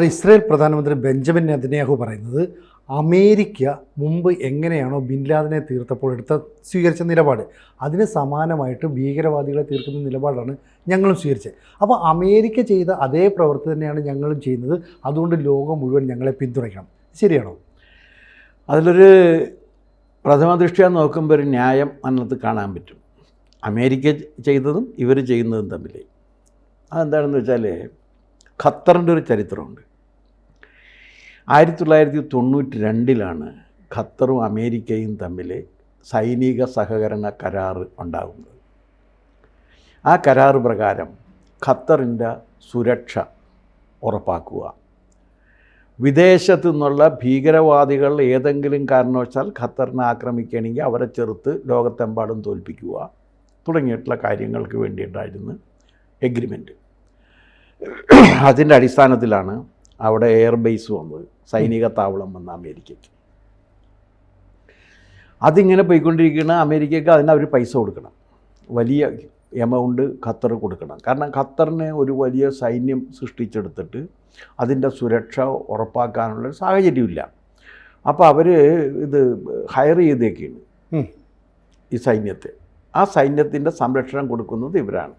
Israel പ്രധാനമന്ത്രി Benjamin Netanyahu പറയുന്നത് America മുമ്പ് എങ്ങനെയാണോ ബിൻ ലാദനെ തീർത്തപ്പോൾ സ്വീകരിച്ച നിലപാട് അതിന് സമാനമായിട്ട് ഭീകരവാദികളെ തീർക്കുന്ന നിലപാടാണ് ഞങ്ങളും സ്വീകരിച്ചത്. അപ്പോൾ അമേരിക്ക ചെയ്ത അതേ പ്രവൃത്തി തന്നെയാണ് ഞങ്ങളും ചെയ്യുന്നത്. അതുകൊണ്ട് ലോകം മുഴുവൻ ഞങ്ങളെ പിന്തുണയ്ക്കണം. ശരിയാണോ? അതിലൊരു പ്രഥമ ദൃഷ്ട്യാ നോക്കുമ്പോൾ ഒരു ന്യായം അതിനകത്ത് കാണാൻ പറ്റും. അമേരിക്ക ചെയ്തതും ഇവർ ചെയ്യുന്നതും തമ്മിൽ അതെന്താണെന്ന് വെച്ചാൽ ഖത്തറിൻ്റെ ഒരു ചരിത്രമുണ്ട്. 1992 ഖത്തറും അമേരിക്കയും തമ്മിൽ സൈനിക സഹകരണ കരാർ ഉണ്ടാകുന്നത്. ആ കരാർ പ്രകാരം ഖത്തറിൻ്റെ സുരക്ഷ ഉറപ്പാക്കുക, വിദേശത്തു നിന്നുള്ള ഭീകരവാദികൾ ഏതെങ്കിലും കാരണവശാൽ ഖത്തറിനെ ആക്രമിക്കുകയാണെങ്കിൽ അവരെ ചെറുത്ത് ലോകത്തെമ്പാടും തോൽപ്പിക്കുക തുടങ്ങിയിട്ടുള്ള കാര്യങ്ങൾക്ക് വേണ്ടിയിട്ടായിരുന്നു എഗ്രിമെൻറ്റ്. അതിൻ്റെ അടിസ്ഥാനത്തിലാണ് അവിടെ എയർബേസ് വന്നത്, സൈനിക താവളം വന്ന അമേരിക്കയ്ക്ക്. അതിങ്ങനെ പോയിക്കൊണ്ടിരിക്കുന്ന അമേരിക്കയ്ക്ക് അതിന് അവർ പൈസ കൊടുക്കണം, വലിയ എമൗണ്ട് ഖത്തർ കൊടുക്കണം. കാരണം ഖത്തറിനെ ഒരു വലിയ സൈന്യം സൃഷ്ടിച്ചെടുത്തിട്ട് അതിൻ്റെ സുരക്ഷ ഉറപ്പാക്കാനുള്ള സാഹചര്യമില്ല. അപ്പോൾ അവർ ഇത് ഹയർ ചെയ്തേക്കാണ് ഈ സൈന്യത്തെ. ആ സൈന്യത്തിൻ്റെ സംരക്ഷണം കൊടുക്കുന്നത് ഇവരാണ്.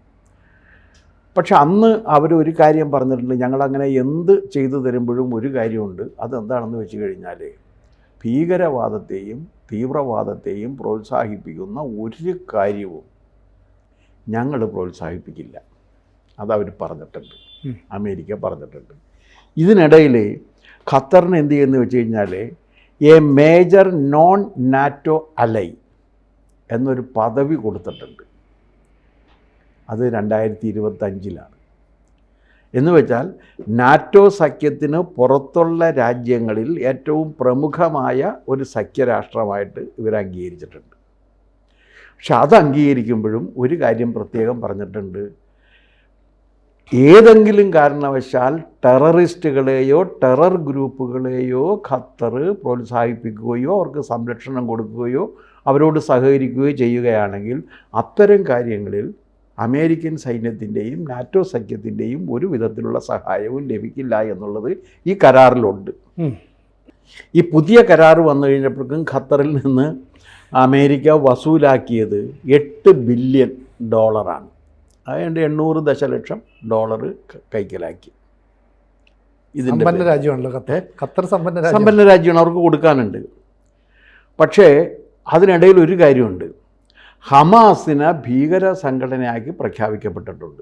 പക്ഷെ അന്ന് അവർ ഒരു കാര്യം പറഞ്ഞിട്ടുണ്ട്, ഞങ്ങളങ്ങനെ എന്ത് ചെയ്തു തരുമ്പോഴും ഒരു കാര്യമുണ്ട്. അതെന്താണെന്ന് വെച്ച് കഴിഞ്ഞാൽ ഭീകരവാദത്തെയും തീവ്രവാദത്തെയും പ്രോത്സാഹിപ്പിക്കുന്ന ഒരു കാര്യവും ഞങ്ങൾ പ്രോത്സാഹിപ്പിക്കില്ല. അതവർ പറഞ്ഞിട്ടുണ്ട്, അമേരിക്ക പറഞ്ഞിട്ടുണ്ട്. ഇതിനിടയിൽ ഖത്തറിന് എന്ത് ചെയ്യുമെന്ന് വെച്ച് കഴിഞ്ഞാൽ എ മേജർ നോൺ നാറ്റോ അലൈ എന്നൊരു പദവി കൊടുത്തിട്ടുണ്ട്. അത് 2025 എന്ന് വെച്ചാൽ നാറ്റോ സഖ്യത്തിന് പുറത്തുള്ള രാജ്യങ്ങളിൽ ഏറ്റവും പ്രമുഖമായ ഒരു സഖ്യരാഷ്ട്രമായിട്ട് ഇവർ അംഗീകരിച്ചിട്ടുണ്ട്. പക്ഷെ അത് അംഗീകരിക്കുമ്പോഴും ഒരു കാര്യം പ്രത്യേകം പറഞ്ഞിട്ടുണ്ട്, ഏതെങ്കിലും കാരണവശാൽ ടെററിസ്റ്റുകളെയോ ടെറർ ഗ്രൂപ്പുകളെയോ ഖത്തർ പ്രോത്സാഹിപ്പിക്കുകയോ അവർക്ക് സംരക്ഷണം കൊടുക്കുകയോ അവരോട് സഹകരിക്കുകയോ ചെയ്യുകയാണെങ്കിൽ അത്തരം കാര്യങ്ങളിൽ അമേരിക്കൻ സൈന്യത്തിൻ്റെയും നാറ്റോ സഖ്യത്തിൻ്റെയും ഒരു വിധത്തിലുള്ള സഹായവും ലഭിക്കില്ല എന്നുള്ളത് ഈ കരാറിലുണ്ട്. ഈ പുതിയ കരാർ വന്നു കഴിഞ്ഞപ്പോഴേക്കും ഖത്തറിൽ നിന്ന് അമേരിക്ക വസൂലാക്കിയത് $8 ബില്യൺ. അതുകൊണ്ട് $800 ദശലക്ഷം കൈക്കലാക്കി. ഇതിൻ്റെ സമ്പന്ന രാജ്യമാണല്ലോ ഖത്തർ. സമ്പന്ന രാജ്യമാണ്, അവർക്ക് കൊടുക്കാനുണ്ട്. പക്ഷേ അതിനിടയിൽ ഒരു കാര്യമുണ്ട്, ഹമാസിനെ ഭീകര സംഘടനയാക്കി പ്രഖ്യാപിക്കപ്പെട്ടിട്ടുണ്ട്.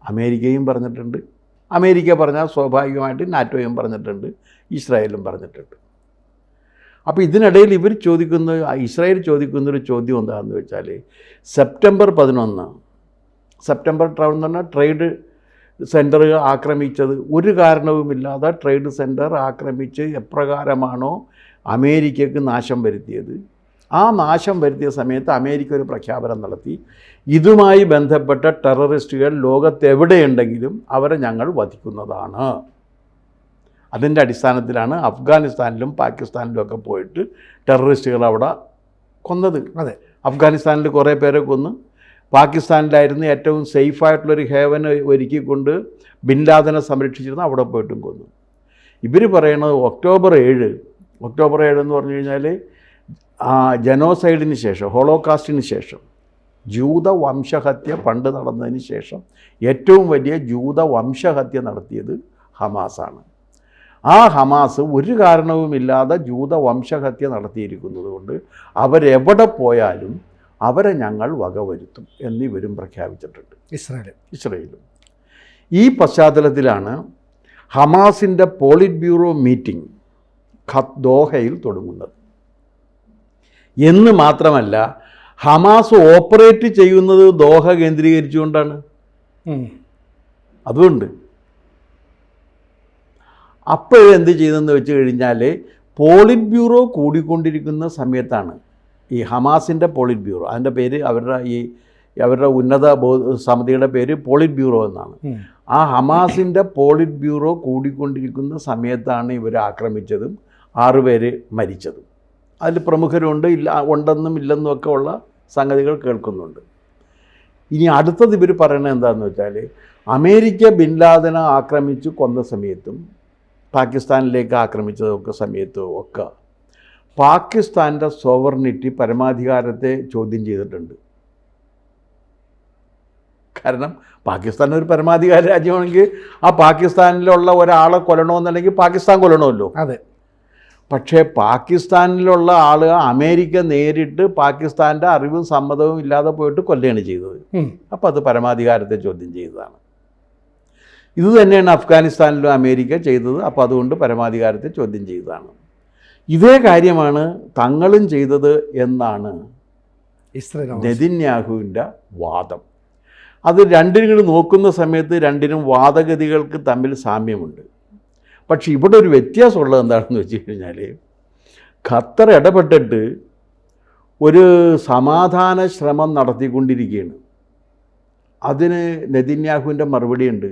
അമേരിക്കയും പറഞ്ഞിട്ടുണ്ട്. അമേരിക്ക പറഞ്ഞാൽ സ്വാഭാവികമായിട്ട് നാറ്റോയും പറഞ്ഞിട്ടുണ്ട്, ഇസ്രായേലും പറഞ്ഞിട്ടുണ്ട്. അപ്പോൾ ഇതിനിടയിൽ ഇസ്രായേൽ ചോദിക്കുന്നൊരു ചോദ്യം എന്താണെന്ന് വെച്ചാൽ, സെപ്റ്റംബർ 11 സെപ്റ്റംബർ 11 ട്രേഡ് സെൻറ്റർ ആക്രമിച്ചത് ഒരു കാരണവുമില്ലാതെ ട്രേഡ് സെൻറ്റർ ആക്രമിച്ച് എപ്രകാരമാണോ അമേരിക്കയ്ക്ക് നാശം വരുത്തിയത്, ആ നാശം വരുത്തിയ സമയത്ത് അമേരിക്ക ഒരു പ്രഖ്യാപനം നടത്തി, ഇതുമായി ബന്ധപ്പെട്ട ടെററിസ്റ്റുകൾ ലോകത്തെവിടെയുണ്ടെങ്കിലും അവരെ ഞങ്ങൾ വധിക്കുന്നതാണ്. അതിൻ്റെ അടിസ്ഥാനത്തിലാണ് അഫ്ഗാനിസ്ഥാനിലും പാകിസ്ഥാനിലും ഒക്കെ പോയിട്ട് ടെററിസ്റ്റുകൾ അവിടെ കൊന്നത്. അതെ, അഫ്ഗാനിസ്ഥാനിൽ കുറേ പേരെ കൊന്ന്, പാകിസ്ഥാനിലായിരുന്നു ഏറ്റവും സേഫായിട്ടുള്ളൊരു ഹേവൻ ഒരുക്കിക്കൊണ്ട് ബിൻ ലാദനെ സംരക്ഷിച്ചിരുന്ന അവിടെ പോയിട്ടും കൊന്നു. ഇവർ പറയുന്നത് ഒക്ടോബർ 7 എന്ന് പറഞ്ഞു കഴിഞ്ഞാൽ ജനോസൈഡിന് ശേഷം, ഹോളോകാസ്റ്റിന് ശേഷം, ജൂത വംശഹത്യ പണ്ട് നടന്നതിന് ശേഷം ഏറ്റവും വലിയ ജൂത വംശഹത്യ നടത്തിയത് ഹമാസാണ്. ആ ഹമാസ് ഒരു കാരണവുമില്ലാതെ ജൂത വംശഹത്യ നടത്തിയിരിക്കുന്നത് കൊണ്ട് അവരെവിടെ പോയാലും അവരെ ഞങ്ങൾ വകവരുത്തും എന്നിവരും പ്രഖ്യാപിച്ചിട്ടുണ്ട്, ഇസ്രായേലും. ഈ പശ്ചാത്തലത്തിലാണ് ഹമാസിൻ്റെ പോളിറ്റ് ബ്യൂറോ മീറ്റിംഗ് ദോഹയിൽ തുടങ്ങുന്നത്. എന്ന് മാത്രമല്ല, ഹമാസ് ഓപ്പറേറ്റ് ചെയ്യുന്നത് ദോഹ കേന്ദ്രീകരിച്ചുകൊണ്ടാണ്. അതുകൊണ്ട് അപ്പോഴെന്ത് ചെയ്തെന്ന് വെച്ച് കഴിഞ്ഞാൽ, പോളിറ്റ് ബ്യൂറോ കൂടിക്കൊണ്ടിരിക്കുന്ന സമയത്താണ് ഈ ഹമാസിൻ്റെ പോളിറ്റ് ബ്യൂറോ, അതിൻ്റെ പേര് അവരുടെ ഉന്നത സമിതിയുടെ പേര് പോളിറ്റ് ബ്യൂറോ എന്നാണ്. ആ ഹമാസിൻ്റെ പോളിറ്റ് ബ്യൂറോ കൂടിക്കൊണ്ടിരിക്കുന്ന സമയത്താണ് ഇവർ ആക്രമിച്ചതും 6 പേര് മരിച്ചതും. അതിൽ പ്രമുഖരുണ്ട്, ഉണ്ടെന്നും ഇല്ലെന്നും ഒക്കെ ഉള്ള സംഗതികൾ കേൾക്കുന്നുണ്ട്. ഇനി അടുത്തത് ഇവർ പറയുന്നത് എന്താണെന്ന് വെച്ചാൽ, അമേരിക്ക ബിൻ ലാദനെ ആക്രമിച്ച് കൊന്ന സമയത്തും പാകിസ്ഥാനിലേക്ക് ആക്രമിച്ചതൊക്കെ സമയത്തും ഒക്കെ പാകിസ്ഥാൻ്റെ സോവർണിറ്റി, പരമാധികാരത്തെ ചോദ്യം ചെയ്തിട്ടുണ്ട്. കാരണം പാകിസ്ഥാൻ ഒരു പരമാധികാര രാജ്യമാണെങ്കിൽ ആ പാകിസ്ഥാനിലുള്ള ഒരാളെ കൊല്ലണമെന്നുണ്ടെങ്കിൽ പാകിസ്ഥാൻ കൊല്ലണമല്ലോ. അതെ. പക്ഷേ പാകിസ്ഥാനിലുള്ള ആൾ അമേരിക്ക നേരിട്ട് പാകിസ്ഥാൻ്റെ അറിവും സമ്മതവും ഇല്ലാതെ പോയിട്ട് കൊല്ലുകയാണ് ചെയ്തത്. അപ്പോൾ അത് പരമാധികാരത്തെ ചോദ്യം ചെയ്തതാണ്. ഇത് തന്നെയാണ് അഫ്ഗാനിസ്ഥാനിലും അമേരിക്ക ചെയ്തത്. അപ്പോൾ അതുകൊണ്ട് പരമാധികാരത്തെ ചോദ്യം ചെയ്തതാണ്. ഇതേ കാര്യമാണ് തങ്ങളും ചെയ്തത് എന്നാണ് നെതന്യാഹുവിൻ്റെ വാദം. അത് രണ്ടിനും നോക്കുന്ന സമയത്ത് രണ്ടിനും വാദഗതികൾക്ക് തമ്മിൽ സാമ്യമുണ്ട്. പക്ഷെ ഇവിടെ ഒരു വ്യത്യാസമുള്ളത് എന്താണെന്ന് വെച്ച് കഴിഞ്ഞാൽ, ഖത്തർ ഇടപെട്ടിട്ട് ഒരു സമാധാന ശ്രമം നടത്തിക്കൊണ്ടിരിക്കുകയാണ്. അതിന് നെതന്യാഹുവിൻ്റെ മറുപടിയുണ്ട്,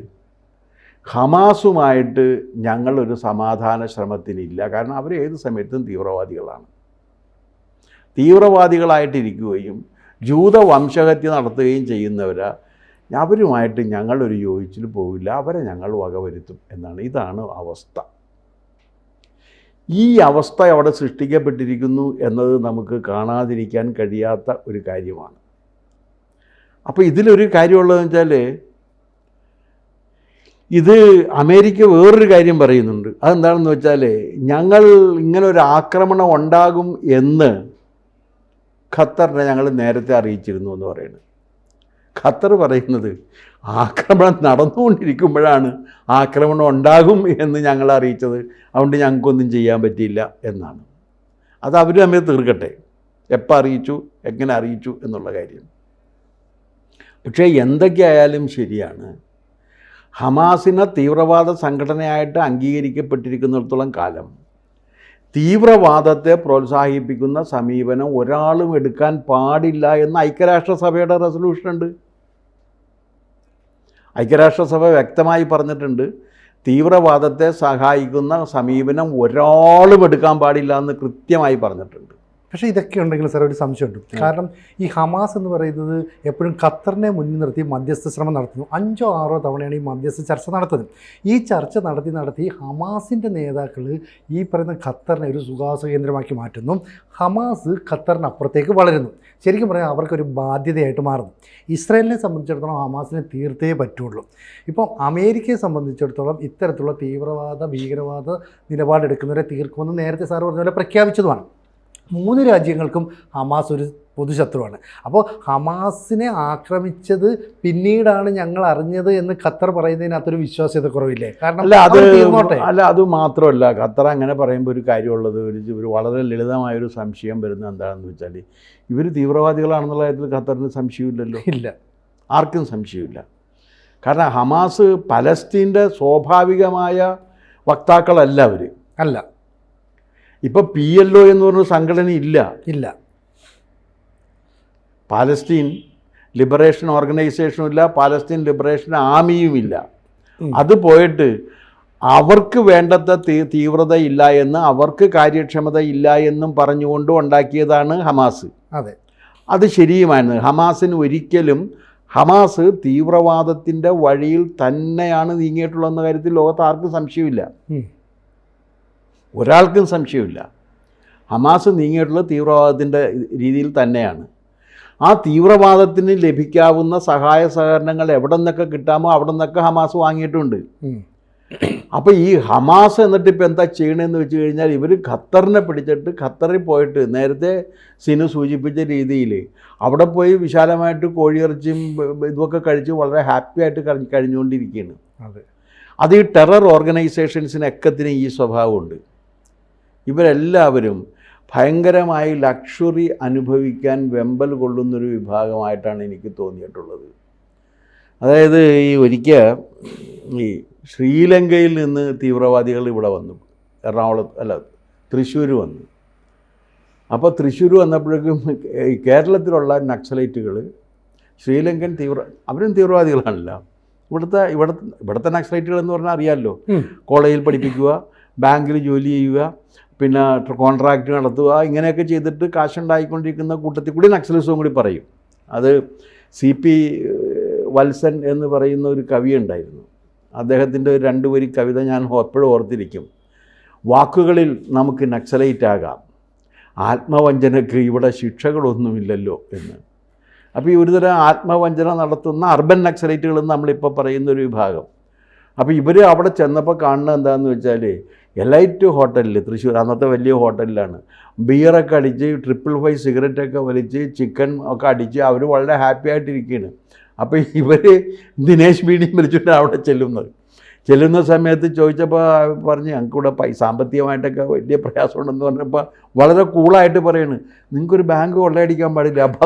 ഹമാസുമായിട്ട് ഞങ്ങളൊരു സമാധാന ശ്രമത്തിനില്ല. കാരണം അവർ ഏത് സമയത്തും തീവ്രവാദികളാണ്. തീവ്രവാദികളായിട്ടിരിക്കുകയും ജൂത വംശഹത്യ നടത്തുകയും ചെയ്യുന്നവരാ. അവരുമായിട്ട് ഞങ്ങളൊരു യോജിച്ചിൽ പോവില്ല, അവരെ ഞങ്ങൾ വകവരുത്തും എന്നാണ്. ഇതാണ് അവസ്ഥ. ഈ അവസ്ഥ അവിടെ സൃഷ്ടിക്കപ്പെട്ടിരിക്കുന്നു എന്നത് നമുക്ക് കാണാതിരിക്കാൻ കഴിയാത്ത ഒരു കാര്യമാണ്. അപ്പോൾ ഇതിലൊരു കാര്യമുള്ളതെന്ന് വെച്ചാൽ, ഇത് അമേരിക്ക വേറൊരു കാര്യം പറയുന്നുണ്ട്. അതെന്താണെന്ന് വെച്ചാൽ, ഞങ്ങൾ ഇങ്ങനൊരു ആക്രമണം ഉണ്ടാകും എന്ന് ഖത്തറിനെ ഞങ്ങൾ നേരത്തെ അറിയിച്ചിരുന്നു എന്ന് പറയുന്നത്. ഖത്തർ പറയുന്നത് ആക്രമണം നടന്നുകൊണ്ടിരിക്കുമ്പോഴാണ് ആക്രമണം ഉണ്ടാകും എന്ന് ഞങ്ങൾ അറിയിച്ചത്, അതുകൊണ്ട് ഞങ്ങൾക്കൊന്നും ചെയ്യാൻ പറ്റിയില്ല എന്നാണ്. അത് അവർ തമ്മിൽ തീർക്കട്ടെ, എപ്പോൾ അറിയിച്ചു, എങ്ങനെ അറിയിച്ചു എന്നുള്ള കാര്യം. പക്ഷേ എന്തൊക്കെയായാലും ശരിയാണ്, ഹമാസിനെ തീവ്രവാദ സംഘടനയായിട്ട് അംഗീകരിക്കപ്പെട്ടിരിക്കുന്നിടത്തോളം കാലം തീവ്രവാദത്തെ പ്രോത്സാഹിപ്പിക്കുന്ന സമീപനം ഒരാളും എടുക്കാൻ പാടില്ല എന്ന് ഐക്യരാഷ്ട്രസഭയുടെ റെസൊല്യൂഷനുണ്ട്. ഐക്യരാഷ്ട്രസഭ വ്യക്തമായി പറഞ്ഞിട്ടുണ്ട്, തീവ്രവാദത്തെ സഹായിക്കുന്ന സമീപനം ഒരാളും എടുക്കാൻ പാടില്ല എന്ന് കൃത്യമായി പറഞ്ഞിട്ടുണ്ട്. പക്ഷേ ഇതൊക്കെ ഉണ്ടെങ്കിൽ സാർ ഒരു സംശയമുണ്ട്. കാരണം ഈ ഹമാസ് എന്ന് പറയുന്നത് എപ്പോഴും ഖത്തറിനെ മുന്നിൽ നിർത്തി മധ്യസ്ഥ ശ്രമം നടത്തുന്നു. 5 or 6 തവണയാണ് ഈ മധ്യസ്ഥ ചർച്ച നടത്തുന്നത്. ഈ ചർച്ച നടത്തി ഹമാസിൻ്റെ നേതാക്കൾ ഈ പറയുന്ന ഖത്തറിനെ ഒരു സുഖാസ കേന്ദ്രമാക്കി മാറ്റുന്നു. ഹമാസ് ഖത്തറിനപ്പുറത്തേക്ക് വളരുന്നു. ശരിക്കും പറഞ്ഞാൽ അവർക്കൊരു ബാധ്യതയായിട്ട് മാറുന്നു. ഇസ്രായേലിനെ സംബന്ധിച്ചിടത്തോളം ഹമാസിനെ തീർത്തേ പറ്റുള്ളൂ. ഇപ്പം അമേരിക്കയെ സംബന്ധിച്ചിടത്തോളം ഇത്തരത്തിലുള്ള തീവ്രവാദ ഭീകരവാദ നിലപാടെടുക്കുന്നവരെ തീർക്കുമെന്ന് നേരത്തെ സാർ പറഞ്ഞ പോലെ പ്രഖ്യാപിച്ചതുമാണ്. 3 രാജ്യങ്ങൾക്കും ഹമാസ് ഒരു പൊതുശത്രുവാണ്. അപ്പോൾ ഹമാസിനെ ആക്രമിച്ചത് പിന്നീടാണ് ഞങ്ങൾ അറിഞ്ഞത് എന്ന് ഖത്തർ പറയുന്നതിനകത്തൊരു വിശ്വാസ്യത കുറവില്ലേ? കാരണം അത് മാത്രമല്ല, ഖത്തർ അങ്ങനെ പറയുമ്പോൾ ഒരു കാര്യമുള്ളത്, ഒരു വളരെ ലളിതമായൊരു സംശയം വരുന്നത് എന്താണെന്ന് വെച്ചാൽ, ഇവർ തീവ്രവാദികളാണെന്നുള്ള കാര്യത്തിൽ ഖത്തറിന് സംശയമില്ലല്ലോ. ഇല്ല, ആർക്കും സംശയമില്ല. കാരണം ഹമാസ് പലസ്തീൻ്റെ സ്വാഭാവികമായ വക്താക്കളല്ല അവർ. അല്ല. ഇപ്പോൾ PLO എന്ന് പറഞ്ഞ സംഘടന ഇല്ല. പാലസ്തീൻ ലിബറേഷൻ ഓർഗനൈസേഷനും ഇല്ല, പാലസ്തീൻ ലിബറേഷൻ ആർമിയുമില്ല. അത് പോയിട്ട് അവർക്ക് വേണ്ടത്ര തീവ്രത ഇല്ല എന്ന്, അവർക്ക് കാര്യക്ഷമത ഇല്ല എന്നും പറഞ്ഞുകൊണ്ട് ഉണ്ടാക്കിയതാണ് ഹമാസ്. അതെ, അത് ശരിയുമായിരുന്നു. ഹമാസിന് ഒരിക്കലും, ഹമാസ് തീവ്രവാദത്തിൻ്റെ വഴിയിൽ തന്നെയാണ് നീങ്ങിയിട്ടുള്ളതെന്ന കാര്യത്തിൽ ലോകത്ത് ആർക്കും സംശയമില്ല, ഒരാൾക്കും സംശയമില്ല. ഹമാസ് നീങ്ങിയിട്ടുള്ള തീവ്രവാദത്തിൻ്റെ രീതിയിൽ തന്നെയാണ്. ആ തീവ്രവാദത്തിന് ലഭിക്കാവുന്ന സഹായ സഹകരണങ്ങൾ എവിടെ നിന്നൊക്കെ കിട്ടാമോ അവിടെ നിന്നൊക്കെ ഹമാസ് വാങ്ങിയിട്ടുണ്ട്. അപ്പോൾ ഈ ഹമാസ് എന്നിട്ട് ഇപ്പോൾ എന്താ ചെയ്യണമെന്ന് വെച്ച് കഴിഞ്ഞാൽ, ഇവർ ഖത്തറിനെ പിടിച്ചിട്ട് ഖത്തറിൽ പോയിട്ട് നേരത്തെ സിനു സൂചിപ്പിച്ച രീതിയിൽ അവിടെ പോയി വിശാലമായിട്ട് കോഴിയിറച്ചിയും ഇതൊക്കെ കഴിച്ച് വളരെ ഹാപ്പി ആയിട്ട് കഴിഞ്ഞുകൊണ്ടിരിക്കുകയാണ്. അത് ഈ ടെറർ ഓർഗനൈസേഷൻസിനൊക്കത്തിന് ഈ സ്വഭാവമുണ്ട്. ഇവരെല്ലാവരും ഭയങ്കരമായി ലക്ഷറി അനുഭവിക്കാൻ വെമ്പൽ കൊള്ളുന്നൊരു വിഭാഗമായിട്ടാണ് എനിക്ക് തോന്നിയിട്ടുള്ളത്. അതായത് ഒരിക്കൽ ഈ ശ്രീലങ്കയിൽ നിന്ന് തീവ്രവാദികൾ ഇവിടെ വന്നു, തൃശ്ശൂർ വന്നു. അപ്പോൾ തൃശ്ശൂർ വന്നപ്പോഴേക്കും കേരളത്തിലുള്ള നക്സലൈറ്റുകൾ ശ്രീലങ്കൻ അവരും തീവ്രവാദികളാണല്ലോ. ഇവിടുത്തെ നക്സലൈറ്റുകൾ എന്ന് പറഞ്ഞാൽ അറിയാമല്ലോ, കോളേജിൽ പഠിപ്പിക്കുക, ബാങ്കിൽ ജോലി ചെയ്യുക, പിന്നെ കോൺട്രാക്റ്റ് നടത്തുക, ഇങ്ങനെയൊക്കെ ചെയ്തിട്ട് കാശുണ്ടായിക്കൊണ്ടിരിക്കുന്ന കൂട്ടത്തിൽ കൂടി നക്സലിസവും കൂടി പറയും. അത് CP വത്സൻ എന്ന് പറയുന്ന ഒരു കവി ഉണ്ടായിരുന്നു. അദ്ദേഹത്തിൻ്റെ 2 വരി കവിത ഞാൻ എപ്പോഴും ഓർത്തിരിക്കും. വാക്കുകളിൽ നമുക്ക് നക്സലൈറ്റ് ആകാം, ആത്മവഞ്ചനയ്ക്ക് ഇവിടെ ശിക്ഷകളൊന്നുമില്ലല്ലോ എന്ന്. അപ്പോൾ ഈ ഒരുതരം ആത്മവഞ്ചന നടത്തുന്ന അർബൻ നക്സലൈറ്റുകളെന്ന് നമ്മളിപ്പോൾ പറയുന്നൊരു വിഭാഗം. അപ്പോൾ ഇവർ അവിടെ ചെന്നപ്പോൾ കാണുന്നത് എന്താണെന്ന് വെച്ചാൽ എലൈറ്റ് ഹോട്ടലിൽ, തൃശ്ശൂർ അന്നത്തെ വലിയ ഹോട്ടലിലാണ്, ബിയറൊക്കെ അടിച്ച് 555 സിഗരറ്റൊക്കെ വലിച്ച് ചിക്കൻ ഒക്കെ അടിച്ച് അവർ വളരെ ഹാപ്പി ആയിട്ടിരിക്കുകയാണ്. അപ്പോൾ ഇവർ ദിനേശ് ബീഡിയും വിളിച്ചിട്ട് അവിടെ ചെല്ലുന്ന സമയത്ത് ചോദിച്ചപ്പോൾ പറഞ്ഞ് ഞങ്ങൾക്കിവിടെ സാമ്പത്തികമായിട്ടൊക്കെ വലിയ പ്രയാസമുണ്ടെന്ന് പറഞ്ഞപ്പോൾ വളരെ കൂളായിട്ട് പറയാണ്, നിങ്ങൾക്കൊരു ബാങ്ക് കൊള്ളയടിക്കാൻ പാടില്ല. അപ്പോൾ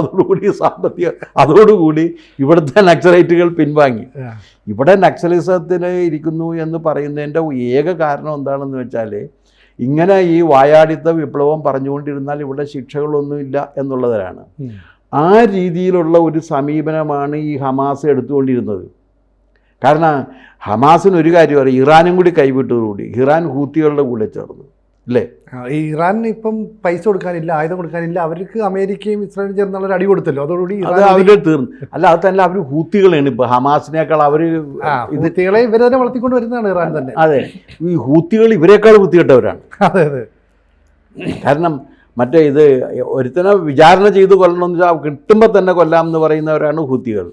അതോടുകൂടി ഇവിടുത്തെ നക്സലൈറ്റുകൾ പിൻവാങ്ങി. ഇവിടെ നക്സലിസത്തിൽ ഇരിക്കുന്നു എന്ന് പറയുന്നതിൻ്റെ ഏക കാരണം എന്താണെന്ന് വെച്ചാൽ, ഇങ്ങനെ ഈ വായാടിത്ത വിപ്ലവം പറഞ്ഞുകൊണ്ടിരുന്നാൽ ഇവിടെ ശിക്ഷകളൊന്നുമില്ല എന്നുള്ളതാണ്. ആ രീതിയിലുള്ള ഒരു സമീപനമാണ് ഈ ഹമാസ് എടുത്തുകൊണ്ടിരുന്നത്. കാരണം ഹമാസിന് ഒരു കാര്യം അറിയാം, ഇറാനും കൂടി കൈവിട്ടതോടുകൂടി ഇറാൻ ഹൂത്തികളുടെ കൂടെ ചേർന്നു, അല്ലേ? ഇറാൻ ഇപ്പം പൈസ കൊടുക്കാനില്ല, ആയുധം കൊടുക്കാനില്ല, അവർക്ക് അമേരിക്കയും ഇസ്രായേലും ചേർന്നുള്ള ഒരു അടി കൊടുത്തല്ലോ, അതോടുകൂടി അത് അവർ തീർന്നു. അല്ല, അത് തന്നെ അവർ ഹൂത്തികളാണ് ഇപ്പോൾ ഹമാസിനേക്കാൾ അവർ ഹൂത്തികളെ ഇവർ തന്നെ വളർത്തിക്കൊണ്ട് വരുന്നതാണ് ഇറാൻ തന്നെ. അതെ, ഈ ഹൂത്തികൾ ഇവരെക്കാൾ വൃത്തികെട്ടവരാണ്. അതെ അതെ. കാരണം മറ്റേ ഇത് ഒരുത്തനെ വിചാരണ ചെയ്ത് കൊല്ലണമെന്ന് വെച്ചാൽ കിട്ടുമ്പോൾ തന്നെ കൊല്ലാം എന്ന് പറയുന്നവരാണ് ഹൂത്തികൾ.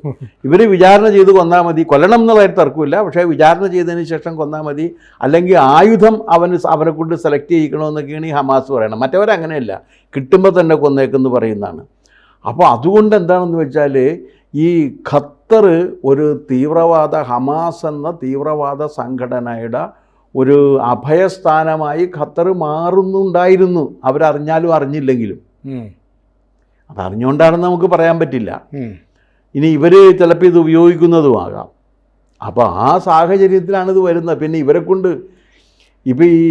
ഇവർ വിചാരണ ചെയ്ത് കൊന്നാൽ മതി, കൊല്ലണം എന്നുള്ളതായിട്ട് തർക്കമില്ല, പക്ഷേ വിചാരണ ചെയ്തതിന് ശേഷം കൊന്നാൽ മതി, അല്ലെങ്കിൽ ആയുധം അവനെ കൊണ്ട് സെലക്ട് ചെയ്യിക്കണമെന്നൊക്കെയാണ് ഈ ഹമാസ് പറയണം. മറ്റവരങ്ങനെയല്ല, കിട്ടുമ്പോൾ തന്നെ കൊന്നേക്കെന്ന് പറയുന്നതാണ്. അപ്പോൾ അതുകൊണ്ട് എന്താണെന്ന് വെച്ചാൽ, ഈ ഖത്തർ ഒരു തീവ്രവാദ, ഹമാസ് എന്ന തീവ്രവാദ സംഘടനയുടെ ഒരു അഭയസ്ഥാനമായി ഖത്തർ മാറുന്നുണ്ടായിരുന്നു, അവരറിഞ്ഞാലും അറിഞ്ഞില്ലെങ്കിലും. അതറിഞ്ഞുകൊണ്ടാണെന്ന് നമുക്ക് പറയാൻ പറ്റില്ല. ഇനി ഇവർ ചിലപ്പോൾ ഇത് ഉപയോഗിക്കുന്നതുമാകാം. അപ്പോൾ ആ സാഹചര്യത്തിലാണിത് വരുന്നത്. പിന്നെ ഇവരെ കൊണ്ട് ഇപ്പോൾ ഈ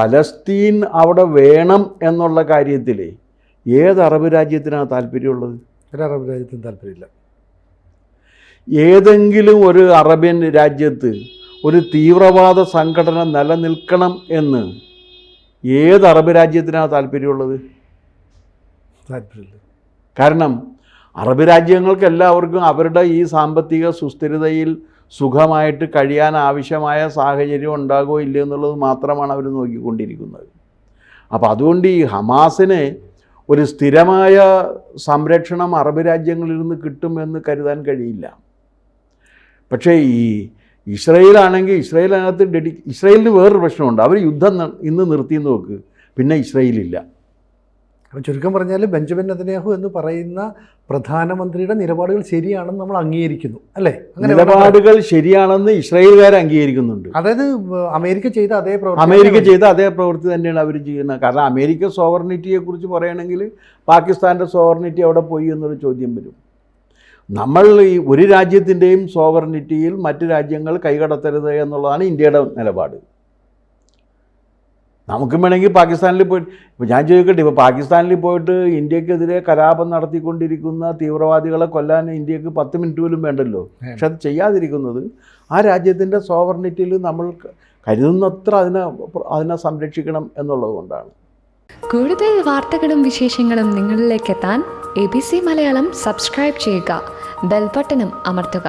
പലസ്തീൻ അവിടെ വേണം എന്നുള്ള കാര്യത്തിൽ ഏത് അറബ് രാജ്യത്തിനാണ് താല്പര്യമുള്ളത്? ഒരു അറബ് രാജ്യത്തിന് താല്പര്യമില്ല. ഏതെങ്കിലും ഒരു അറബ്യൻ രാജ്യത്ത് ഒരു തീവ്രവാദ സംഘടന നിലനിൽക്കണം എന്ന് ഏത് അറബ് രാജ്യത്തിനാണ് താല്പര്യമുള്ളത്? താല്പര്യമില്ല. കാരണം അറബ് രാജ്യങ്ങൾക്ക് എല്ലാവർക്കും അവരുടെ ഈ സാമ്പത്തിക സുസ്ഥിരതയിൽ സുഖമായിട്ട് കഴിയാൻ ആവശ്യമായ സാഹചര്യം ഉണ്ടാകുമോ ഇല്ല എന്നുള്ളത് മാത്രമാണ് അവർ നോക്കിക്കൊണ്ടിരിക്കുന്നത്. അപ്പോൾ അതുകൊണ്ട് ഈ ഹമാസിന് ഒരു സ്ഥിരമായ സംരക്ഷണം അറബ് രാജ്യങ്ങളിൽ നിന്ന് കിട്ടുമെന്ന് കരുതാൻ കഴിയില്ല. പക്ഷേ ഈ ഇസ്രായേലാണെങ്കിൽ ഇസ്രായേലിനകത്ത് ഇസ്രായേലിന് വേറൊരു പ്രശ്നമുണ്ട്. അവർ യുദ്ധം ഇന്ന് നിർത്തിയെന്ന് നോക്ക്, പിന്നെ ഇസ്രായേലില്ല. അപ്പോൾ ചുരുക്കം പറഞ്ഞാൽ ബെഞ്ചമിൻ നെതന്യാഹു എന്ന് പറയുന്ന പ്രധാനമന്ത്രിയുടെ നിലപാടുകൾ ശരിയാണെന്ന് നമ്മൾ അംഗീകരിക്കുന്നു, അല്ലേ? നിലപാടുകൾ ശരിയാണെന്ന് ഇസ്രായേൽകാർ അംഗീകരിക്കുന്നുണ്ട്. അതായത് അമേരിക്ക ചെയ്ത അതേ പ്രവൃത്തി തന്നെയാണ് അവർ ചെയ്യുന്നത്. കാരണം അമേരിക്ക സോവറിനിറ്റിയെക്കുറിച്ച് പറയുകയാണെങ്കിൽ പാകിസ്ഥാൻ്റെ സോവറിനിറ്റി എവിടെ പോയി എന്നൊരു ചോദ്യം വരും. നമ്മൾ ഈ ഒരു രാജ്യത്തിൻ്റെയും സോവറിനിറ്റിയിൽ മറ്റ് രാജ്യങ്ങൾ കൈകടത്തരുത് എന്നുള്ളതാണ് ഇന്ത്യയുടെ നിലപാട്. നമുക്കും വേണമെങ്കിൽ പാകിസ്ഥാനിൽ പോയിട്ട്, ഇപ്പോൾ ഞാൻ ചോദിക്കട്ടെ, ഇപ്പോൾ പാകിസ്ഥാനിൽ പോയിട്ട് ഇന്ത്യക്കെതിരെ കലാപം നടത്തിക്കൊണ്ടിരിക്കുന്ന തീവ്രവാദികളെ കൊല്ലാൻ ഇന്ത്യക്ക് 10 മിനിറ്റ് പോലും വേണ്ടല്ലോ. പക്ഷെ അത് ചെയ്യാതിരിക്കുന്നത് ആ രാജ്യത്തിൻ്റെ സോവറിനിറ്റിയിൽ നമ്മൾ കരുതുന്നത്ര അതിനെ സംരക്ഷിക്കണം എന്നുള്ളത് കൊണ്ടാണ്. കൂടുതൽ വാർത്തകളും വിശേഷങ്ങളും നിങ്ങളിലേക്ക് എത്താൻ ABC മലയാളം സബ്സ്ക്രൈബ് ചെയ്യുക, ബെൽ ബട്ടണും അമർത്തുക.